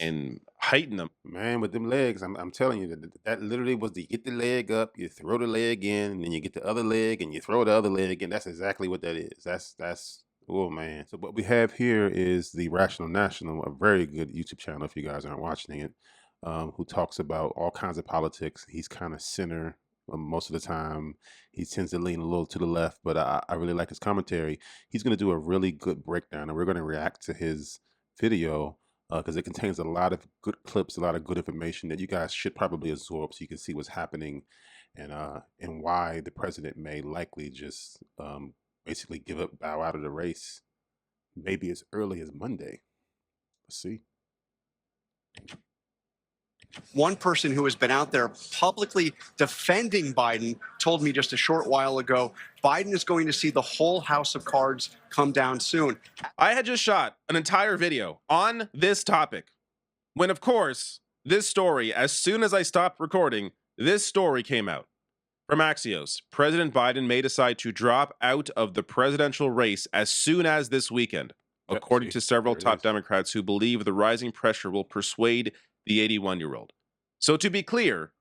and heighten them. Man, with them legs, I'm telling you that literally was the get the leg up, you throw the leg in, and then you get the other leg and you throw the other leg in. That's exactly what that is. That's oh man. So what we have here is the Rational National, a very good YouTube channel if you guys aren't watching it, who talks about all kinds of politics. He's kind of center most of the time. He tends to lean a little to the left, but I really like his commentary. He's going to do a really good breakdown, and we're going to react to his video because it contains a lot of good clips, a lot of good information that you guys should probably absorb so you can see what's happening and why the president may likely just basically give up, bow out of the race, maybe as early as Monday. Let's see. One person who has been out there publicly defending Biden told me just a short while ago Biden is going to see the whole house of cards come down soon. I had just shot an entire video on this topic when, of course, this story, as soon as I stopped recording, this story came out from Axios. President Biden may decide to drop out of the presidential race as soon as this weekend, Yep, according see, to several there it top is. Democrats who believe the rising pressure will persuade the 81-year-old. So to be clear,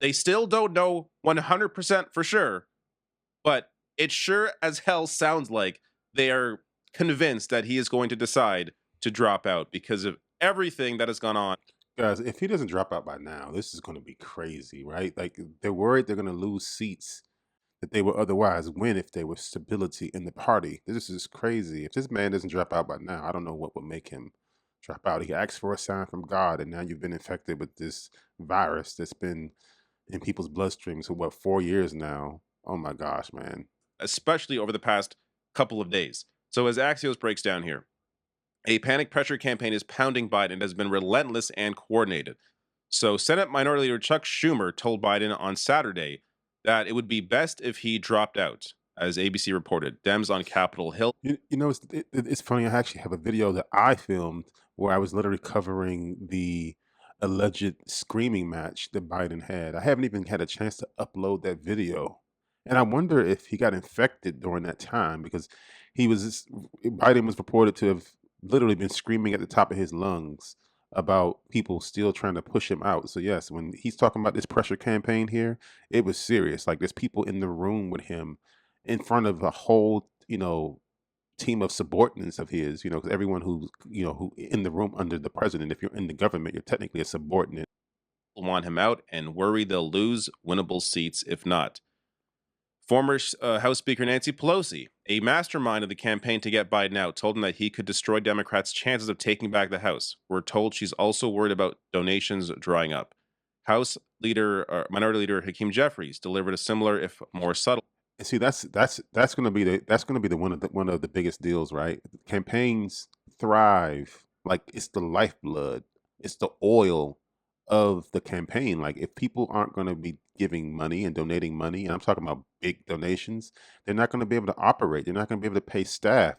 they still don't know 100% for sure, but it sure as hell sounds like they are convinced that he is going to decide to drop out because of everything that has gone on. Guys, if he doesn't drop out by now, this is going to be crazy, right? Like they're worried they're going to lose seats that they would otherwise win if there was stability in the party. This is crazy. If this man doesn't drop out by now, I don't know what would make him drop out. He asked for a sign from God, and now you've been infected with this virus that's been in people's bloodstreams for what, 4 years now? Oh my gosh, man. Especially over the past couple of days. So, as Axios breaks down here, a panic pressure campaign is pounding Biden and has been relentless and coordinated. So, Senate Minority Leader Chuck Schumer told Biden on Saturday that it would be best if he dropped out, as ABC reported. Dems on Capitol Hill. You know, it's funny. I actually have a video that I filmed where I was literally covering the alleged screaming match that Biden had. I haven't even had a chance to upload that video. And I wonder if he got infected during that time because Biden was reported to have literally been screaming at the top of his lungs about people still trying to push him out. So yes, when he's talking about this pressure campaign here, it was serious. Like there's people in the room with him in front of a whole, team of subordinates of his, because everyone who in the room under the president, if you're in the government, you're technically a subordinate. Want him out and worry they'll lose winnable seats if not. Former House Speaker Nancy Pelosi, a mastermind of the campaign to get Biden out, told him that he could destroy Democrats' chances of taking back the House. We're told she's also worried about donations drying up. Minority Leader Hakeem Jeffries delivered a similar, if more subtle. And see, that's going to be the one of the biggest deals, right? Campaigns thrive like it's the lifeblood, it's the oil of the campaign. Like if people aren't going to be giving money and donating money, and I'm talking about big donations, they're not going to be able to operate. They're not going to be able to pay staff,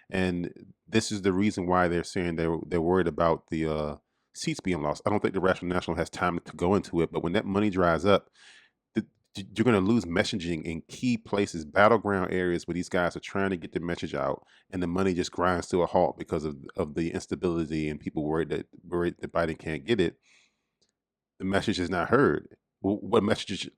and this is the reason why they're saying they're worried about the seats being lost. I don't think the Rational National has time to go into it, but when that money dries up, the, you're going to lose messaging in key places, battleground areas where these guys are trying to get the message out, and the money just grinds to a halt because of the instability and people worried that Biden can't get it. The message is not heard. What message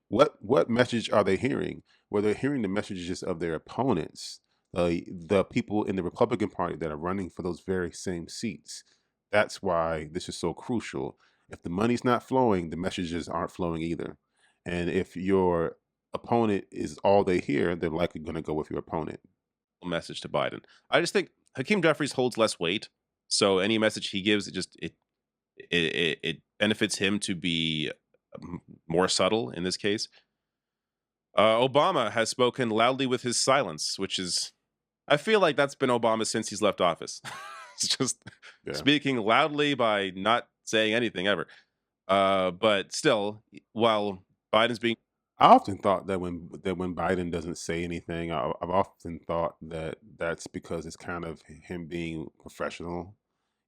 are they hearing? Well, they're hearing the messages of their opponents, the people in the Republican Party that are running for those very same seats. That's why this is so crucial. If the money's not flowing, the messages aren't flowing either. And if your opponent is all they hear, they're likely going to go with your opponent. Message to Biden. I just think Hakeem Jeffries holds less weight, so any message he gives, it benefits him to be more subtle in this case. Obama has spoken loudly with his silence, which is, I feel like that's been Obama since he's left office. It's just Yeah. speaking loudly by not saying anything ever. But still, while Biden's being I often thought that when Biden doesn't say anything, I've often thought that that's because it's kind of him being professional.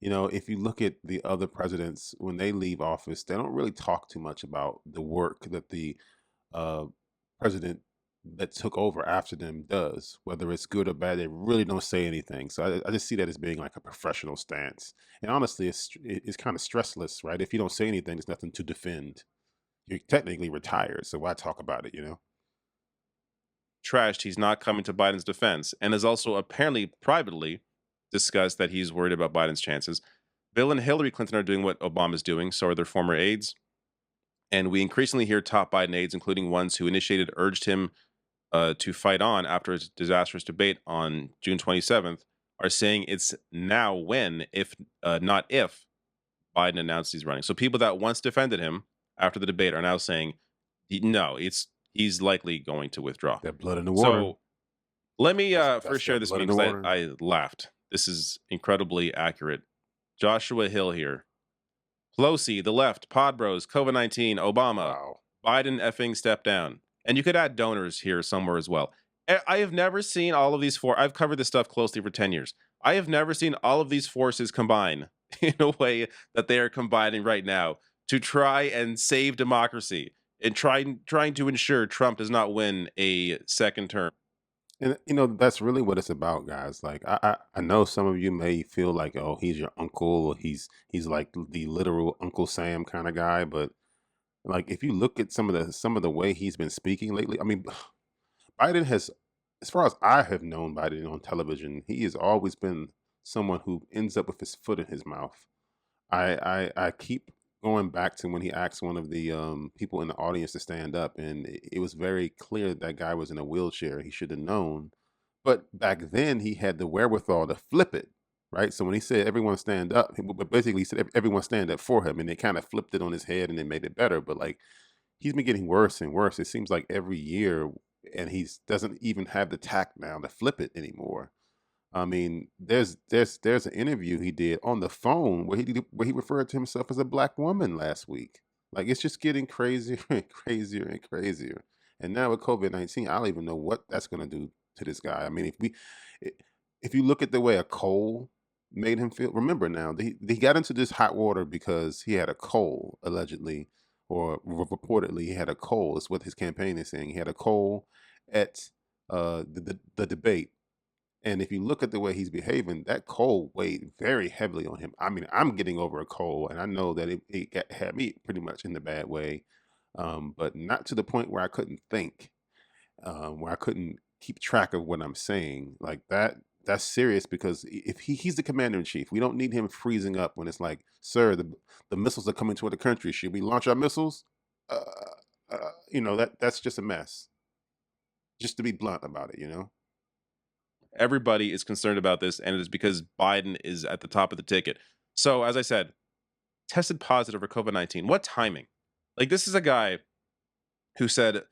If you look at the other presidents when they leave office, they don't really talk too much about the work that the uh, president that took over after them does, whether it's good or bad. They really don't say anything. So I just see that as being like a professional stance. And honestly, it's kind of stressless, right? If you don't say anything, there's nothing to defend. You're technically retired, so why talk about it? Trashed he's not coming to Biden's defense, and has also apparently privately discussed that he's worried about Biden's chances. Bill and Hillary Clinton are doing what Obama's doing, so are their former aides. And we increasingly hear top Biden aides, including ones who urged him to fight on after his disastrous debate on June 27th, are saying it's now when, if not if, Biden announced he's running. So people that once defended him after the debate are now saying, no, he's likely going to withdraw. That blood in the water. So let me That's first share that this blood meme in the because water. I laughed. This is incredibly accurate. Joshua Hill here. Pelosi, the left, Pod Bros, COVID-19, Obama, Wow. Biden effing step down. And you could add donors here somewhere as well. I have never seen all of these I've covered this stuff closely for 10 years. I have never seen all of these forces combine in a way that they are combining right now to try and save democracy and trying to ensure Trump does not win a second term. And that's really what it's about, guys. Like I know some of you may feel like, oh, he's your uncle, or he's like the literal Uncle Sam kind of guy, but like if you look at some of the way he's been speaking lately, I mean, Biden has, as far as I have known Biden on television, he has always been someone who ends up with his foot in his mouth. I keep going back to when he asked one of the people in the audience to stand up, and it was very clear that guy was in a wheelchair. He should have known, but back then he had the wherewithal to flip it, right? So when he said everyone stand up, but basically he said everyone stand up for him, and they kind of flipped it on his head and they made it better. But like he's been getting worse and worse. It seems like every year, and he doesn't even have the tact now to flip it anymore. I mean, there's an interview he did on the phone where he referred to himself as a black woman last week. Like it's just getting crazier and crazier and crazier. And now with COVID-19, I don't even know what that's going to do to this guy. I mean, if you look at the way a cold made him feel, remember now he got into this hot water because he had a cold allegedly, or reportedly he had a cold. Is what his campaign is saying. He had a cold at the debate. And if you look at the way he's behaving, that cold weighed very heavily on him. I mean, I'm getting over a cold, and I know that had me pretty much in the bad way, but not to the point where I couldn't think, where I couldn't keep track of what I'm saying. Like that's serious, because if he's the commander in chief, we don't need him freezing up when it's like, sir, the missiles are coming toward the country. Should we launch our missiles? That's just a mess. Just to be blunt about it. Everybody is concerned about this, and it is because Biden is at the top of the ticket. So, as I said, tested positive for COVID-19. What timing? Like, this is a guy who said,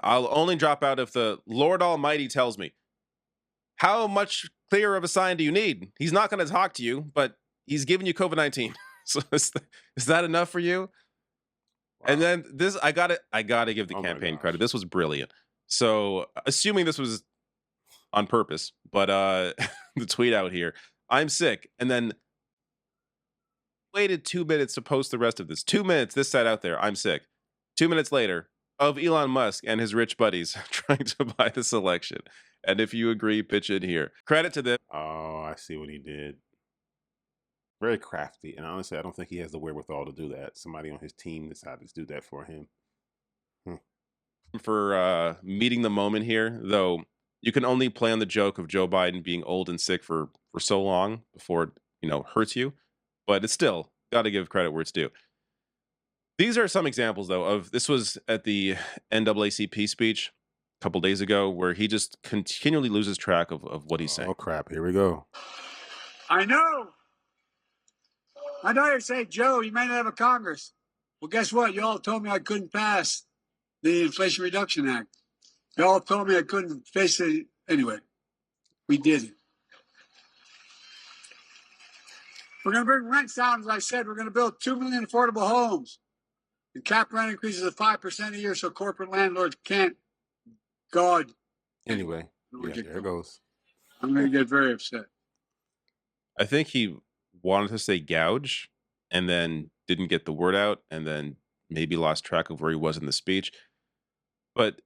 I'll only drop out if the Lord Almighty tells me. How much clearer of a sign do you need? He's not going to talk to you, but he's giving you COVID-19. So is that enough for you? Wow. And then this, I gotta give the campaign credit. This was brilliant. So, assuming this was on purpose, but the tweet out here, I'm sick, and then waited 2 minutes to post the rest of this. 2 minutes, this side out there, I'm sick. 2 minutes later, of Elon Musk and his rich buddies trying to buy this election. And if you agree, pitch in here. Credit to them. Oh, I see what he did. Very crafty, and honestly, I don't think he has the wherewithal to do that. Somebody on his team decided to do that for him. For meeting the moment here, though. You can only play on the joke of Joe Biden being old and sick for so long before it hurts you, but it's still got to give credit where it's due. These are some examples, though, of this was at the NAACP speech a couple days ago, where he just continually loses track of what he's saying. Oh crap! Here we go. I know you're saying, Joe, you might not have a Congress. Well, guess what? You all told me I couldn't pass the Inflation Reduction Act. They all told me I couldn't face it. Anyway, we did it. We're going to bring rents down, as I said. We're going to build 2 million affordable homes. And cap rent increases of 5% a year, so corporate landlords can't. God. Anyway, yeah, there it goes. I'm going to get very upset. I think he wanted to say gouge and then didn't get the word out, and then maybe lost track of where he was in the speech. But,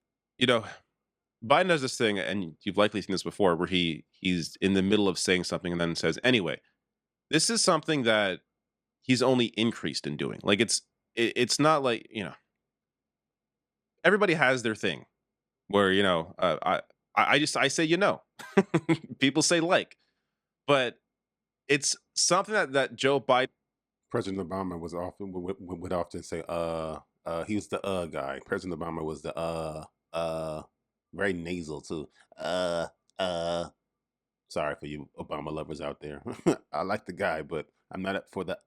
Biden does this thing, and you've likely seen this before, where he's in the middle of saying something and then says, "Anyway, this is something that he's only increased in doing." Like it's not like everybody has their thing where I say people say like, but it's something that Joe Biden. President Obama would often say, he was the guy. President Obama was the very nasal too. Sorry for you Obama lovers out there. I like the guy, but I'm not up for the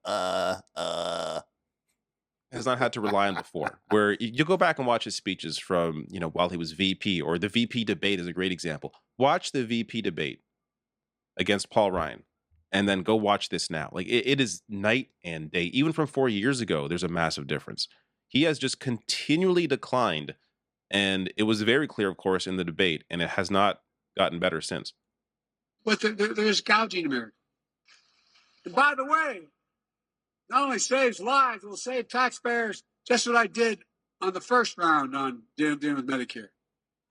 Has not had to rely on before. Where you go back and watch his speeches from while he was VP, or the VP debate is a great example. Watch the VP debate against Paul Ryan, and then go watch this now. Like it is night and day. Even from 4 years ago, there's a massive difference. He has just continually declined, and it was very clear, of course, in the debate, and it has not gotten better since. But there's gouging America. And by the way, not only saves lives, it will save taxpayers. Just what I did on the first round on dealing with Medicare.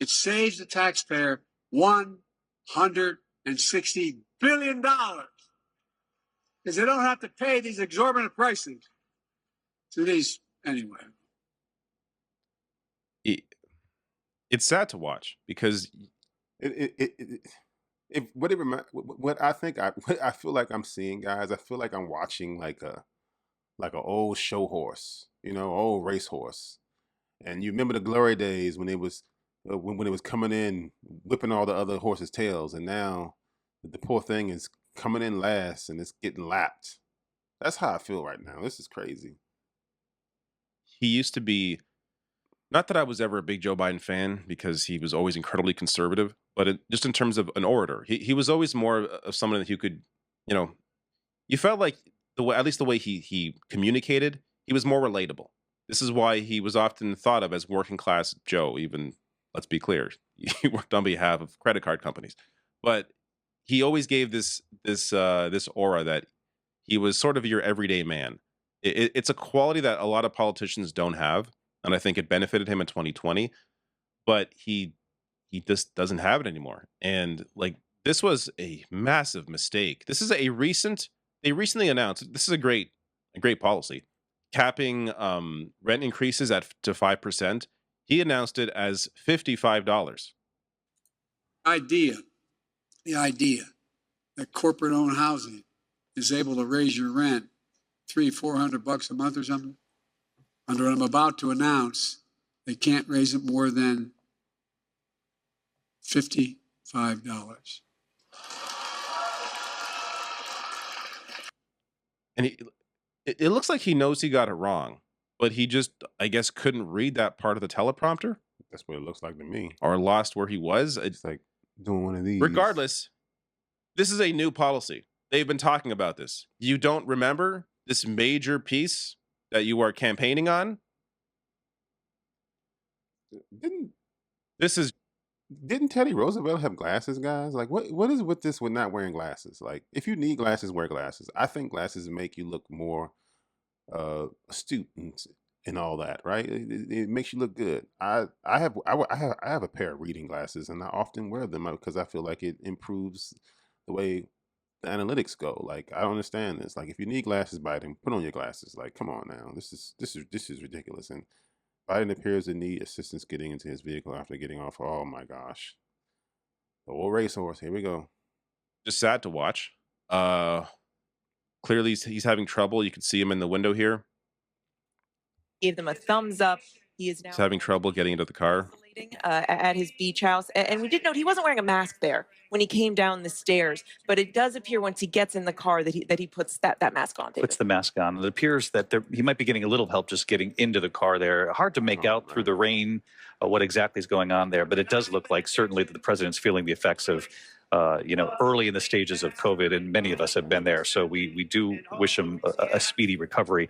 It saves the taxpayer $160 billion because they don't have to pay these exorbitant prices to these anyway. It's sad to watch because what I feel like I'm seeing, guys. I feel like I'm watching like an old show horse, old racehorse. And you remember the glory days when it was when it was coming in, whipping all the other horses' tails, and now the poor thing is coming in last and it's getting lapped. That's how I feel right now. This is crazy. he used to be. Not that I was ever a big Joe Biden fan because he was always incredibly conservative, but just in terms of an orator, he was always more of someone that you could, you felt like at least the way he communicated, he was more relatable. This is why he was often thought of as working class Joe. Even, let's be clear, he worked on behalf of credit card companies, but he always gave this aura that he was sort of your everyday man. It's a quality that a lot of politicians don't have, and I think it benefited him in 2020. But he just doesn't have it anymore. And like this was a massive mistake. This is they recently announced, this is a great policy, capping rent increases to 5%. He announced it as $55. The idea that corporate-owned housing is able to raise your rent $300-400 a month or something. Under what I'm about to announce, they can't raise it more than $55. And it looks like he knows he got it wrong, but he just, I guess, couldn't read that part of the teleprompter. That's what it looks like to me. Or lost where he was. It's like doing one of these. Regardless, this is a new policy. They've been talking about this. You don't remember this major piece that you are campaigning on? Didn't Teddy Roosevelt have glasses, guys? Like, what is with this with not wearing glasses? Like, if you need glasses, wear glasses. I think glasses make you look more astute and all that, right? It makes you look good. I have a pair of reading glasses, and I often wear them because I feel like it improves the way the analytics go. Like, I don't understand this. Like, if you need glasses, Biden, put on your glasses. Like, come on now, this is ridiculous. And Biden appears to need assistance getting into his vehicle after getting off. Oh my gosh, the old racehorse. Here we go. Just sad to watch. Clearly he's having trouble. You can see him in the window here. Gave them a thumbs up. He is now He's having trouble getting into the car. At his beach house. And we did note he wasn't wearing a mask there when he came down the stairs, but it does appear once he gets in the car that he puts that mask on. Puts the mask on. It appears that he might be getting a little help just getting into the car there. Hard to make out through the rain what exactly is going on there, but it does look like certainly that the president's feeling the effects of early in the stages of COVID, and many of us have been there. So we do wish him a speedy recovery.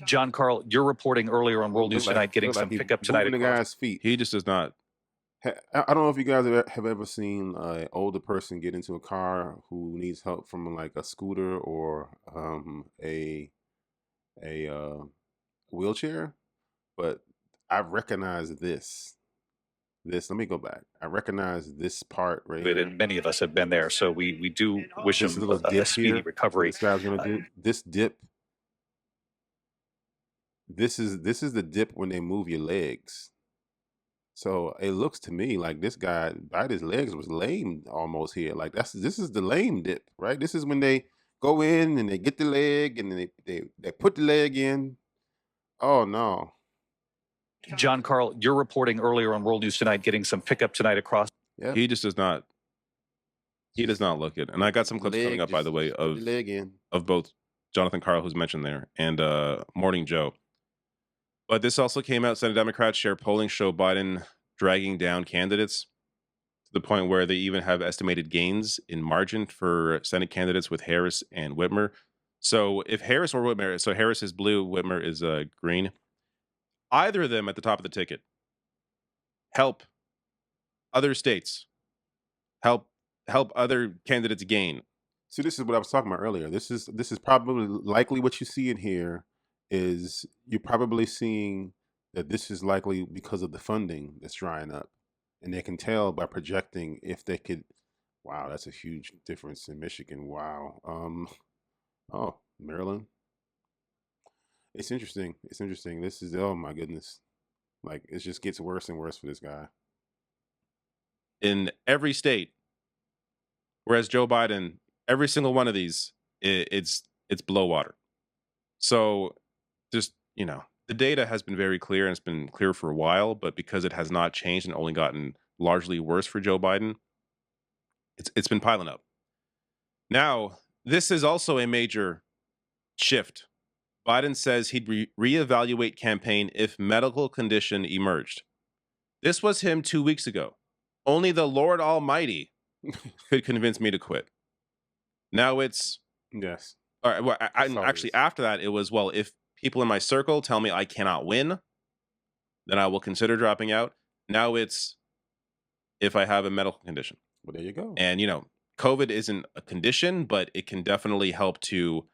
John Carl, you're reporting earlier on World News Tonight, getting some pickup tonight. The guy's feet. He just does not. I don't know if you guys have ever seen an older person get into a car who needs help from like a scooter or a wheelchair, but I recognize this this. Let me go back. I recognize this part right But here. and many of us have been there, so we do wish This him little a dip speedy here, what recovery. this guy's gonna do. This dip. This is the dip when they move your legs. So it looks to me like this guy, Biden's legs was lame almost here. Like this is the lame dip, right? This is when they go in and they get the leg and then they put the leg in. Oh no. John Carl, you're reporting earlier on World News Tonight, getting some pickup tonight across. Yeah. He just does not. He does not look it. And I got some clips coming up, by the way, put the leg in. of both Jonathan Carl, who's mentioned there, and Morning Joe. But this also came out. Senate Democrats share polling show Biden dragging down candidates to the point where they even have estimated gains in margin for Senate candidates with Harris and Whitmer. So if Harris or Whitmer, so Harris is blue, Whitmer is green, either of them at the top of the ticket help other states, help other candidates gain. See, this is what I was talking about earlier. This is probably likely what you see in here is you're probably seeing that this is likely because of the funding that's drying up. And they can tell by projecting if they could. Wow, that's a huge difference in Michigan. Wow. Oh, Maryland. It's interesting. It's interesting. This is, oh my goodness. Like, it just gets worse and worse for this guy. In every state, whereas Joe Biden, every single one of these, it's below water. So just, the data has been very clear and it's been clear for a while, but because it has not changed and only gotten largely worse for Joe Biden, it's been piling up. Now, this is also a major shift. Biden says he'd reevaluate campaign if medical condition emerged. This was him 2 weeks ago. Only the Lord Almighty could convince me to quit. Now it's Yes. all right. Well, Sorry. after that, it was, well, if people in my circle tell me I cannot win, then I will consider dropping out. Now it's if I have a medical condition. Well, there you go. And, COVID isn't a condition, but it can definitely help to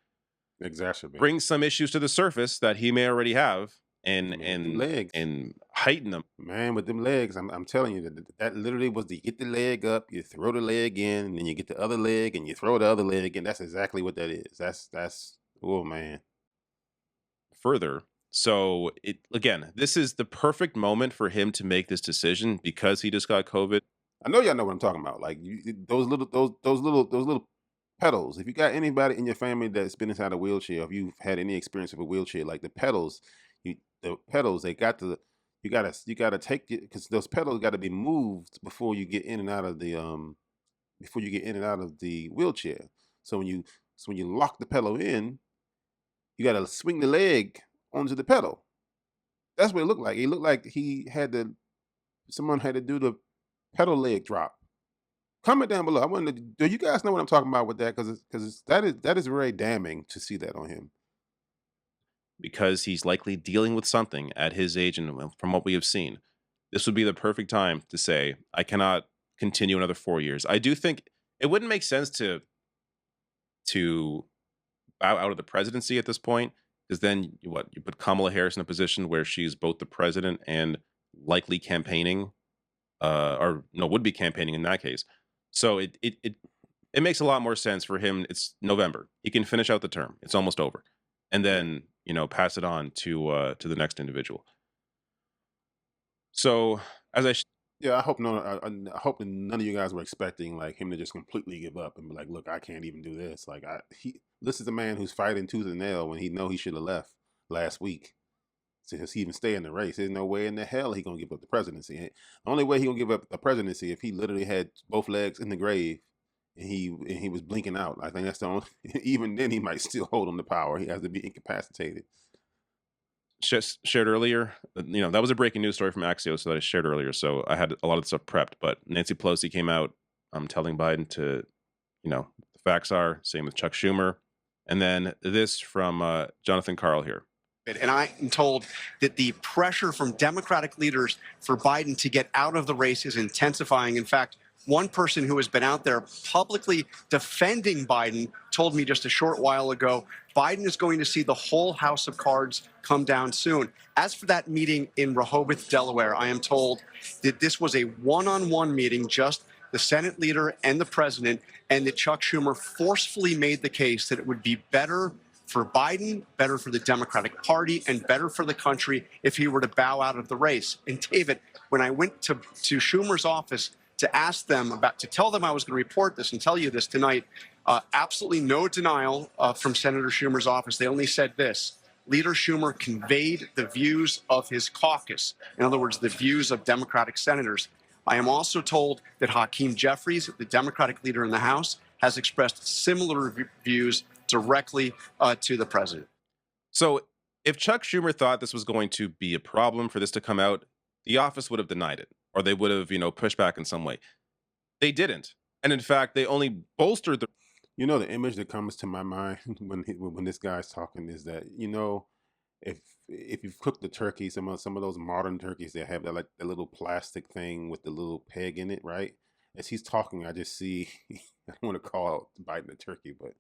Exacerbate. bring some issues to the surface that he may already have and legs. and heighten them. Man, with them legs, I'm telling you that literally was to get the leg up, you throw the leg in, and then you get the other leg and you throw the other leg in. That's exactly what that is. That's oh man. Further, so this is the perfect moment for him to make this decision because he just got COVID. I know y'all know what I'm talking about. Like those little pedals. If you got anybody in your family that's been inside a wheelchair, if you've had any experience with a wheelchair, like the pedals, you gotta take it because those pedals got to be moved before you get in and out of the wheelchair. So when you lock the pedal in, you got to swing the leg onto the pedal. That's what it looked like. It looked like someone had to do the pedal leg drop. Comment down below. I wonder, do you guys know what I'm talking about with that? Because that is very damning to see that on him. Because he's likely dealing with something at his age, and from what we have seen, this would be the perfect time to say, I cannot continue another 4 years. I do think it wouldn't make sense to bow out of the presidency at this point, because then you put Kamala Harris in a position where she's both the president and likely campaigning, would be campaigning in that case. So it makes a lot more sense for him. It's November. He can finish out the term. It's almost over. And then, pass it on to the next individual. So as I hope I hope that none of you guys were expecting like him to just completely give up and be like, look, I can't even do this. Like this is a man who's fighting tooth and nail when he know he should have left last week to even stay in the race. There's no way in the hell he gonna give up the presidency. And the only way he gonna give up the presidency if he literally had both legs in the grave and he was blinking out. I think that's the only. Even then, he might still hold on to power. He has to be incapacitated. shared earlier, that was a breaking news story from Axios that I shared earlier. So I had a lot of stuff prepped, but Nancy Pelosi came out telling Biden to, the facts are, same with Chuck Schumer. And then this from Jonathan Carl here. And I am told that the pressure from Democratic leaders for Biden to get out of the race is intensifying. In fact, One person who has been out there publicly defending Biden told me just a short while ago, Biden is going to see the whole house of cards come down soon. As for that meeting in Rehoboth, Delaware, I am told that this was a one-on-one meeting, just the Senate leader and the president, and that Chuck Schumer forcefully made the case that it would be better for Biden, better for the Democratic Party, and better for the country if he were to bow out of the race. And David, when I went to Schumer's office to ask them to tell them I was going to report this and tell you this tonight, absolutely no denial from Senator Schumer's office. They only said this: Leader Schumer conveyed the views of his caucus. In other words, the views of Democratic senators. I am also told that Hakeem Jeffries, the Democratic leader in the House, has expressed similar views directly to the president. So if Chuck Schumer thought this was going to be a problem for this to come out, the office would have denied it, or they would have, pushed back in some way. They didn't. And in fact, they only bolstered the... The image that comes to my mind when this guy's talking is that, if you've cooked the turkey, some of those modern turkeys that have that little plastic thing with the little peg in it, right? As he's talking, I just see, I don't want to call out Biden a turkey, but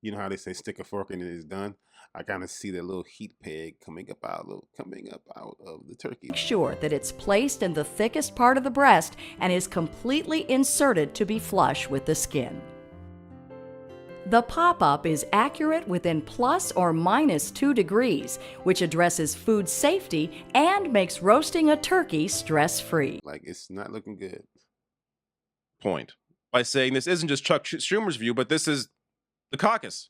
you know how they say stick a fork in it, it's done? I kind of see that little heat peg coming up out of the turkey. Make sure that it's placed in the thickest part of the breast and is completely inserted to be flush with the skin. The pop-up is accurate within plus or minus 2 degrees, which addresses food safety and makes roasting a turkey stress-free. Like, it's not looking good. Point. By saying this isn't just Chuck Schumer's view, but this is the caucus.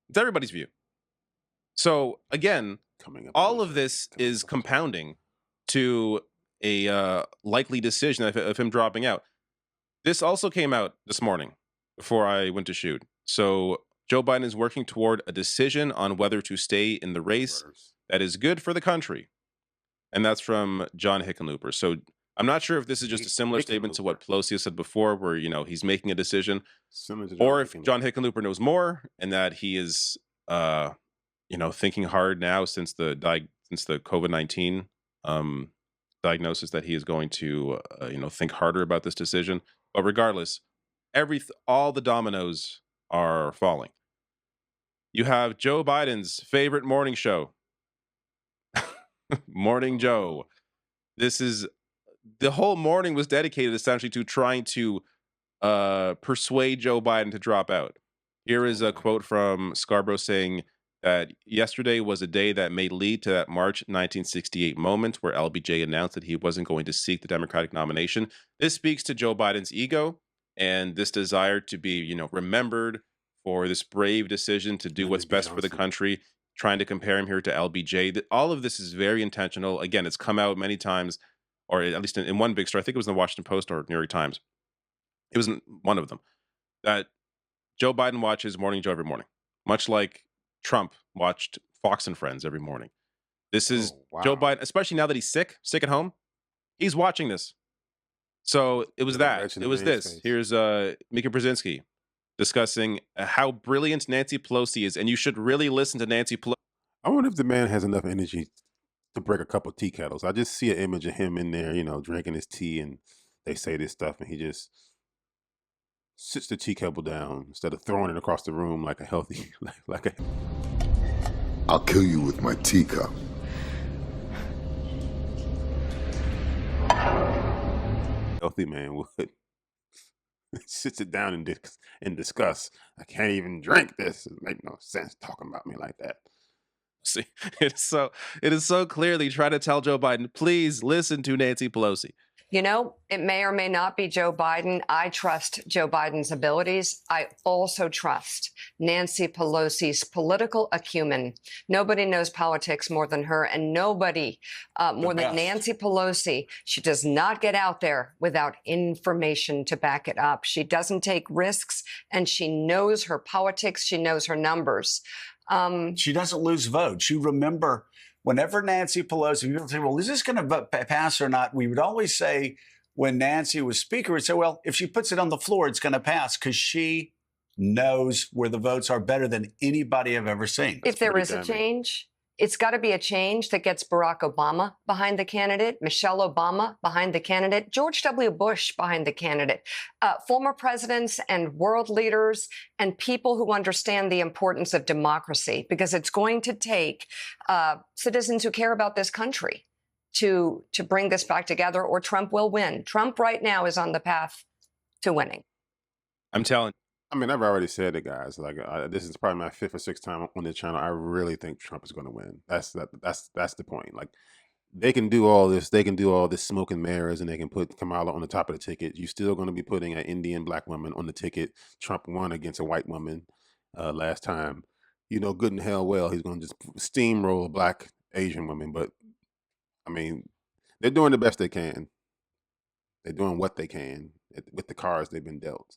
It's everybody's view. So, again, all of this is compounding to a likely decision of him dropping out. This also came out this morning before I went to shoot. So Joe Biden is working toward a decision on whether to stay in the race that is good for the country. And that's from John Hickenlooper. So I'm not sure if this is just a similar statement to what Pelosi has said before, where, he's making a decision, or if John Hickenlooper knows more and that he is, thinking hard now since the COVID-19 diagnosis, that he is going to, think harder about this decision. But regardless, all the dominoes are falling. You have Joe Biden's favorite morning show, Morning Joe. The whole morning was dedicated essentially to trying to persuade Joe Biden to drop out. Here is a quote from Scarborough saying that yesterday was a day that may lead to that March 1968 moment where LBJ announced that he wasn't going to seek the Democratic nomination. This speaks to Joe Biden's ego and this desire to be, remembered for this brave decision to do what's best for the country, trying to compare him here to LBJ. All of this is very intentional. Again, it's come out many times, or at least in one big story. I think it was in the Washington Post or New York Times. It was in one of them, that Joe Biden watches Morning Joe every morning, much like Trump watched Fox and Friends every morning. This is Joe Biden, especially now that he's sick at home. He's watching this. So it was that. It was this. Here's Mika Brzezinski discussing how brilliant Nancy Pelosi is, and you should really listen to Nancy Pelosi. I wonder if the man has enough energy to break a couple tea kettles. I just see an image of him in there, drinking his tea, and they say this stuff, and he just sits the tea kettle down instead of throwing it across the room like a healthy, I'll kill you with my teacup. Healthy man would. Sits it down and discuss. I can't even drink this. It makes no sense talking about me like that. See, it is so clearly trying to tell Joe Biden, please listen to Nancy Pelosi. It may or may not be Joe Biden. I trust Joe Biden's abilities. I also trust Nancy Pelosi's political acumen. Nobody knows politics more than her, and nobody more than Nancy Pelosi. She does not get out there without information to back it up. She doesn't take risks, and she knows her politics. She knows her numbers. She doesn't lose votes. You remember, whenever Nancy Pelosi, people say, well, is this going to pass or not? We would always say, when Nancy was speaker, we'd say, well, if she puts it on the floor, it's going to pass, because she knows where the votes are better than anybody I've ever seen. If there is a change, It's got to be a change that gets Barack Obama behind the candidate, Michelle Obama behind the candidate, George W. Bush behind the candidate, former presidents and world leaders and people who understand the importance of democracy, because it's going to take citizens who care about this country to bring this back together, or Trump will win. Trump right now is on the path to winning. I'm telling. I mean, I've already said it, guys. Like, this is probably my 5th or 6th time on the channel. I really think Trump is going to win. That's the point. Like, they can do all this. They can do all this smoke and mirrors, and they can put Kamala on the top of the ticket. You're still going to be putting an Indian black woman on the ticket. Trump won against a white woman last time. You know, good and hell well, he's going to just steamroll a black Asian woman. But I mean, they're doing the best they can. They're doing what they can with the cards they've been dealt.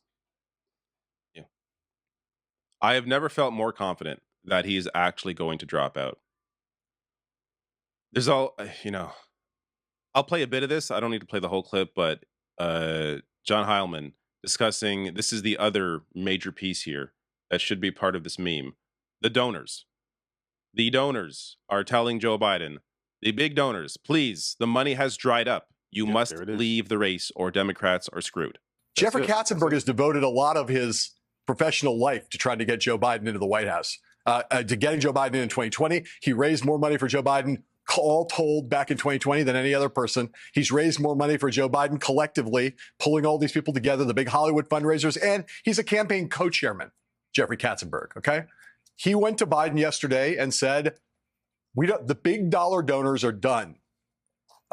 I have never felt more confident that he is actually going to drop out. There's all, I'll play a bit of this. I don't need to play the whole clip, but John Heilman discussing, this is the other major piece here that should be part of this meme. The donors. The donors are telling Joe Biden, the big donors, please, the money has dried up. You must leave the race or Democrats are screwed. Jeffrey Katzenberg has devoted a lot of his professional life to trying to get Joe Biden into the White House, to getting Joe Biden in 2020. He raised more money for Joe Biden, all told, back in 2020 than any other person. He's raised more money for Joe Biden collectively, pulling all these people together, the big Hollywood fundraisers, and he's a campaign co-chairman, Jeffrey Katzenberg, okay? He went to Biden yesterday and said, the big dollar donors are done,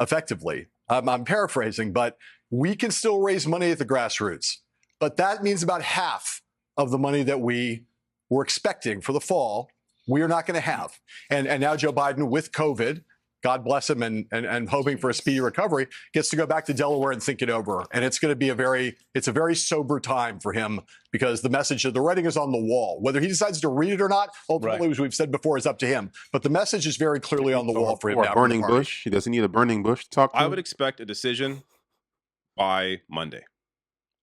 effectively. I'm paraphrasing, but we can still raise money at the grassroots. But that means about half of the money that we were expecting for the fall, we are not going to have. And now Joe Biden, with COVID, God bless him, and hoping for a speedy recovery, gets to go back to Delaware and think it over. And it's going to be a very sober time for him, because the message, the writing is on the wall. Whether he decides to read it or not, ultimately, as we've said before, is up to him. But the message is very clearly on the wall for him or now. A burning bush. He doesn't need a burning bush to talk to. I would expect a decision by Monday.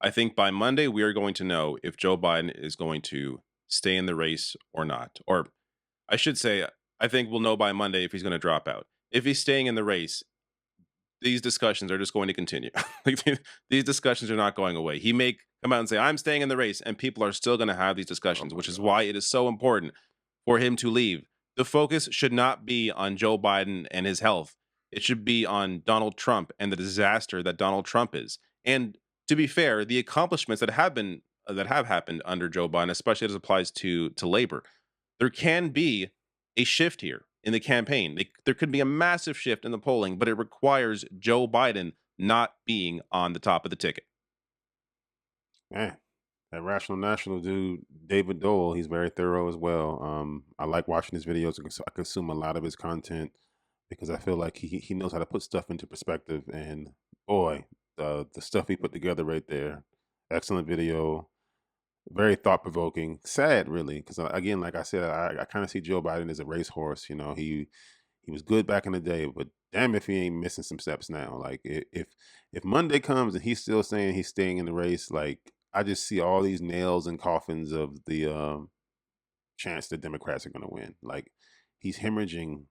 I think by Monday, we are going to know if Joe Biden is going to stay in the race or not. Or I should say, I think we'll know by Monday if he's going to drop out. If he's staying in the race, these discussions are just going to continue. These discussions are not going away. He may come out and say, I'm staying in the race, and people are still going to have these discussions, which is why it is so important for him to leave. The focus should not be on Joe Biden and his health. It should be on Donald Trump and the disaster that Donald Trump is. And to be fair, the accomplishments that have happened under Joe Biden, especially as it applies to labor, there can be a shift here in the campaign. There could be a massive shift in the polling, but it requires Joe Biden not being on the top of the ticket. Man, that Rational National dude, David Dole, he's very thorough as well. I like watching his videos. I consume a lot of his content because I feel like he knows how to put stuff into perspective. And boy, the stuff he put together right there, excellent video, very thought-provoking. Sad, really, because again, like I said, I kind of see Joe Biden as a racehorse. You know, he was good back in the day, but damn if he ain't missing some steps now. Like if Monday comes and he's still saying he's staying in the race, like I just see all these nails and coffins of the chance that Democrats are going to win. Like he's hemorrhaging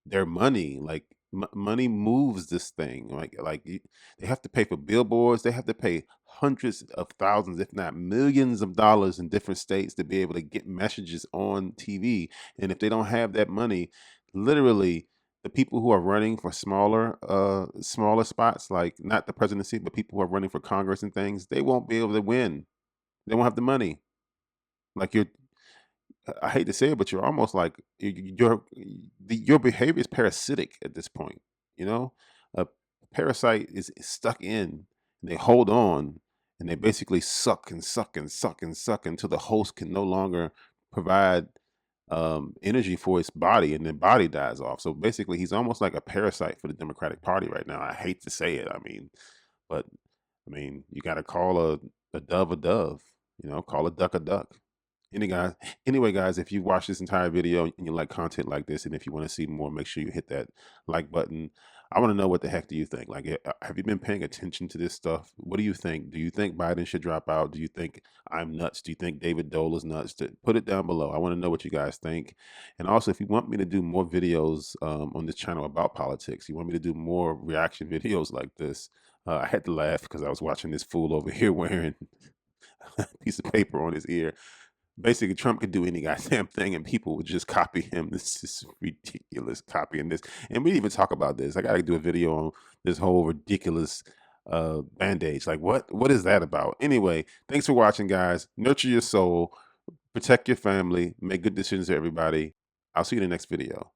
their money. Like money moves this thing. Like they have to pay for billboards. They have to pay hundreds of thousands, if not millions of dollars in different states to be able to get messages on TV. And if they don't have that money, literally the people who are running for smaller spots, like not the presidency, but people who are running for Congress and things, they won't be able to win. They won't have the money. Like I hate to say it, but you're almost like your behavior is parasitic at this point. You know, a parasite is stuck in, and they hold on, and they basically suck and suck and suck and suck until the host can no longer provide energy for its body, and the body dies off. So basically, he's almost like a parasite for the Democratic Party right now. I hate to say it. But you got to call a dove a dove. You know, call a duck a duck. Anyway, guys, if you watch this entire video and you like content like this, and if you want to see more, make sure you hit that like button. I want to know, what the heck do you think? Like, have you been paying attention to this stuff? What do you think? Do you think Biden should drop out? Do you think I'm nuts? Do you think David Dole is nuts? Put it down below. I want to know what you guys think. And also, if you want me to do more videos on this channel about politics, you want me to do more reaction videos like this, I had to laugh because I was watching this fool over here wearing a piece of paper on his ear. Basically, Trump could do any goddamn thing and people would just copy him. This is ridiculous, copying this. And we didn't even talk about this. I got to do a video on this whole ridiculous bandage. Like, what is that about? Anyway, thanks for watching, guys. Nurture your soul, protect your family, make good decisions, everybody. I'll see you in the next video.